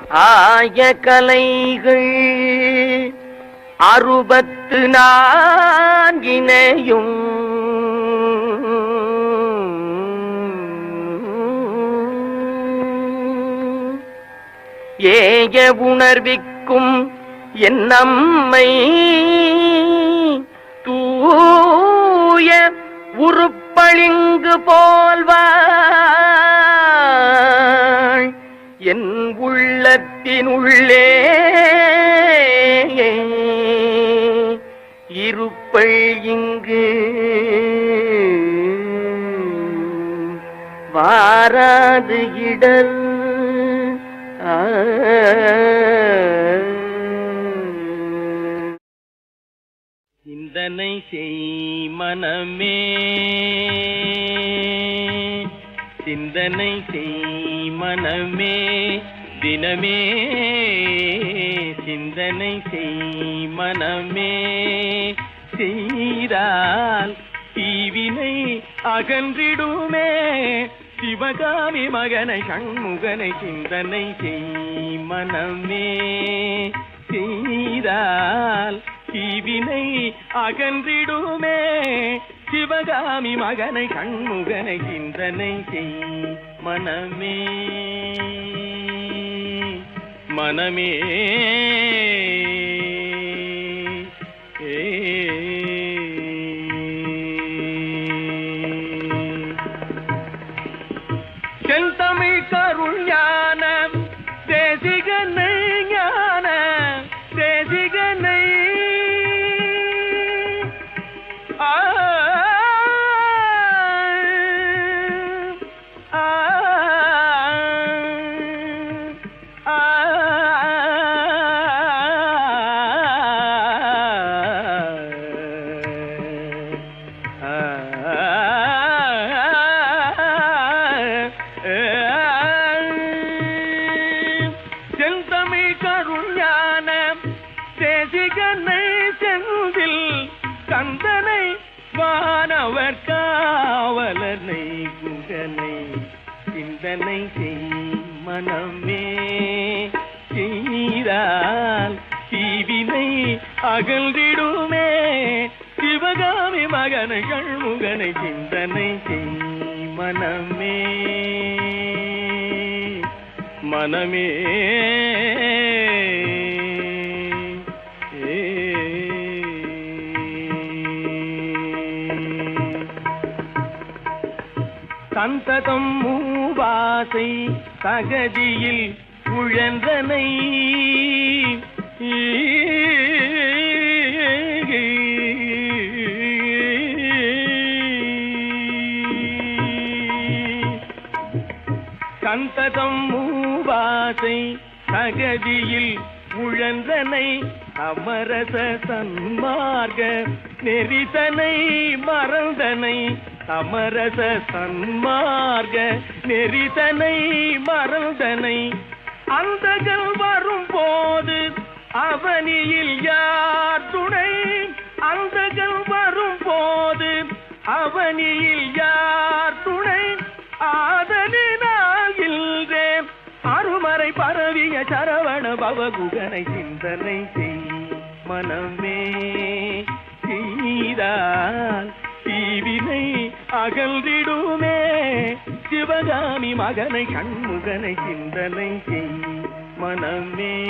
ஆய கலைகள் 64 ஏய உணர்விக்கும் என் நம்மை தூய உருப்பளிங்கு போல்வாள் என் உள்ளத்தினுள்ளே இருப்பள் இங்கு வாராது இடர் சிந்தனை செய் மனமே சிந்தனை செய் மனமே தினமே சிந்தனை செய் மனமே செய்தால் தீவினை அகன்றிடுமே சிவகாமி மகனை சண்முகனை சிந்தனை செய் மனமே செய்தால் தீவினை அகன்றிடுமே சிவகாமி மகனை சண்முகனை சிந்தனை செய் மனமே மனமே செந்தமிழ் கருள் ஞான தேசிகனை ஞான தேசிகனை செந்தமிழ் கருள் ஞான தேசிகனை செந்தில் கந்தனை வானவர் காவலனை குகனை சிந்தனை செய் மனமே செய்தால் தீவினை அகன்றிடுமே சிவகாமி மகனை சண்முகனை சிந்தனை செய் மனமே மனமே சந்ததம் மூவாசை தகதியில் உழன்றனை சந்ததம் மூவாசை தகதியில் உழன்றனை அமரச சன்மார்க்க நெறிதனை மறந்தனை அமரச சன்மார்க்க நெறிதனை மறந்தனை அந்தகள் வரும் போது அவனியில் யார் துணை அந்தகள் வரும் போது அவனியில் யார் துணை ஆதலினால் இல்றே அருமறை பரவிய சரவண பவகுகனை சிந்தனை செய் மனமே செய்தால் தீவினை அகன்றிடுமே சிவகாமி மகனை சண்முகனை சிந்தனை செய் மனமே.